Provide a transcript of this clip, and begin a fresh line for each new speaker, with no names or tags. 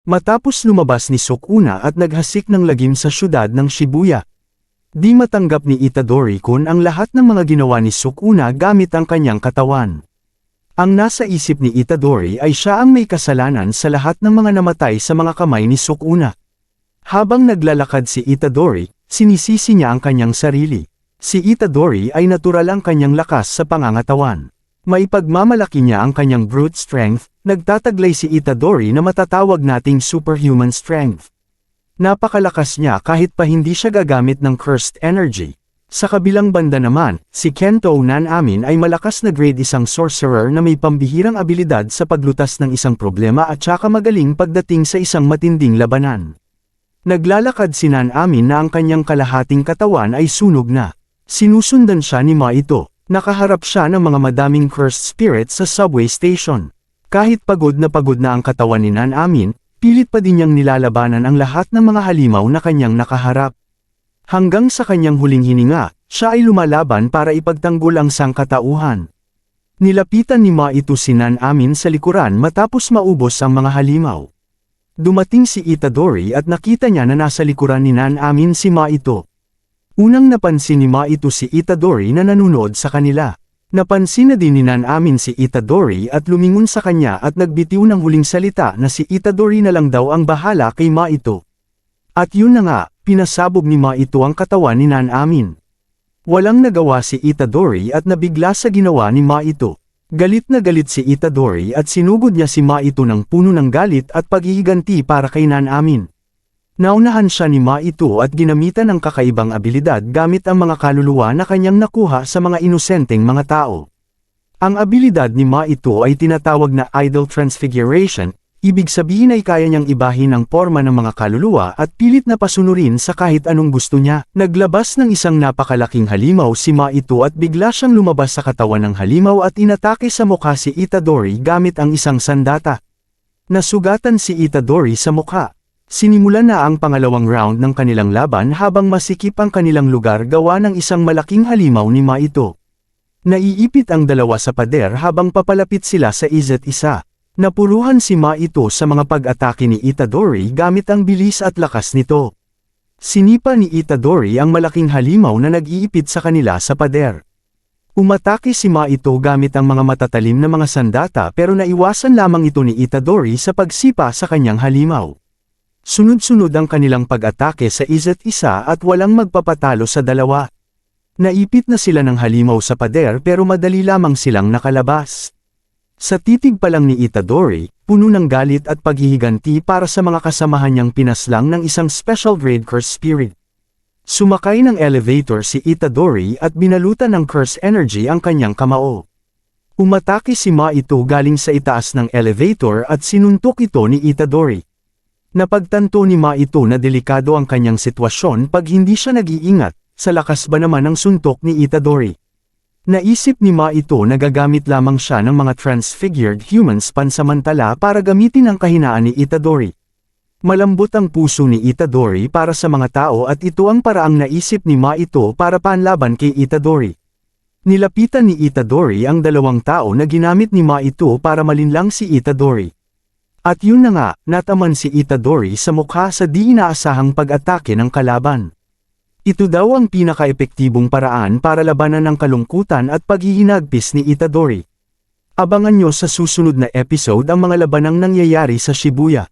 Matapos lumabas ni Sukuna at naghasik ng lagim sa syudad ng Shibuya. Di matanggap ni Itadori-kun ang lahat ng mga ginawa ni Sukuna gamit ang kanyang katawan. Ang nasa isip ni Itadori ay siya ang may kasalanan sa lahat ng mga namatay sa mga kamay ni Sukuna. Habang naglalakad si Itadori, sinisisi niya ang kanyang sarili. Si Itadori ay natural ang kanyang lakas sa pangangatawan. Maipagmamalaki niya ang kanyang brute strength, nagtataglay si Itadori na matatawag nating superhuman strength. Napakalakas niya kahit pa hindi siya gagamit ng cursed energy. Sa kabilang banda naman, si Kento Nanamin ay malakas na grade isang sorcerer na may pambihirang abilidad sa paglutas ng isang problema at saka magaling pagdating sa isang matinding labanan. Naglalakad si Nanamin na ang kanyang kalahating katawan ay sunog na. Sinusundan siya ni Maito. Nakaharap siya ng mga madaming cursed spirits sa subway station. Kahit pagod na ang katawan ni Nanamin, pilit pa din niyang nilalabanan ang lahat ng mga halimaw na kanyang nakaharap. Hanggang sa kanyang huling hininga, siya ay lumalaban para ipagtanggol ang sangkatauhan. Nilapitan ni Maito si Nanamin sa likuran matapos maubos ang mga halimaw. Dumating si Itadori at nakita niya na nasa likuran ni Nanamin si Maito. Unang napansin ni Maito si Itadori na nanonood sa kanila. Napansin na din ni Nanamin si Itadori at lumingon sa kanya at nagbitiw ng huling salita na si Itadori na lang daw ang bahala kay Maito. At yun na nga, pinasabog ni Maito ang katawan ni Nanamin. Walang nagawa si Itadori at nabigla sa ginawa ni Maito. Galit na galit si Itadori at sinugod niya si Maito ng puno ng galit at paghihiganti para kay Nanamin. Naunahan siya ni Maito at ginamitan ng kakaibang abilidad gamit ang mga kaluluwa na kanyang nakuha sa mga inosenteng mga tao. Ang abilidad ni Maito ay tinatawag na Idol Transfiguration, ibig sabihin ay kaya niyang ibahin ang porma ng mga kaluluwa at pilit na pasunurin sa kahit anong gusto niya. Naglabas ng isang napakalaking halimaw si Maito at bigla siyang lumabas sa katawan ng halimaw at inatake sa mukha si Itadori gamit ang isang sandata. Nasugatan si Itadori sa mukha. Sinimulan na ang pangalawang round ng kanilang laban habang masikip ang kanilang lugar gawa ng isang malaking halimaw ni Maito. Naiipit ang dalawa sa pader habang papalapit sila sa isa't isa. Napuruhan si Maito sa mga pag-atake ni Itadori gamit ang bilis at lakas nito. Sinipa ni Itadori ang malaking halimaw na nag-iipit sa kanila sa pader. Umatake si Maito gamit ang mga matatalim na mga sandata pero naiwasan lamang ito ni Itadori sa pagsipa sa kanyang halimaw. Sunod-sunod ang kanilang pag-atake sa isa't isa at walang magpapatalo sa dalawa. Naipit na sila ng halimaw sa pader pero madali lamang silang nakalabas. Sa titig pa lang ni Itadori, puno ng galit at paghihiganti para sa mga kasamahan niyang pinaslang ng isang special grade curse spirit. Sumakay ng elevator si Itadori at binalutan ng curse energy ang kanyang kamao. Umatake si Maito galing sa itaas ng elevator at sinuntok ito ni Itadori. Napagtanto ni Maito na delikado ang kanyang sitwasyon pag hindi siya nag-iingat, sa lakas ba naman ang suntok ni Itadori. Naisip ni Maito na gagamit lamang siya ng mga transfigured humans pansamantala para gamitin ang kahinaan ni Itadori. Malambot ang puso ni Itadori para sa mga tao at ito ang paraang naisip ni Maito para panlaban kay Itadori. Nilapitan ni Itadori ang dalawang tao na ginamit ni Maito para malinlang si Itadori. At yun na nga, nataman si Itadori sa mukha sa di inaasahang pag-atake ng kalaban. Ito daw ang pinaka-epektibong paraan para labanan ang kalungkutan at paghihinagpis ni Itadori. Abangan nyo sa susunod na episode ang mga labanang nangyayari sa Shibuya.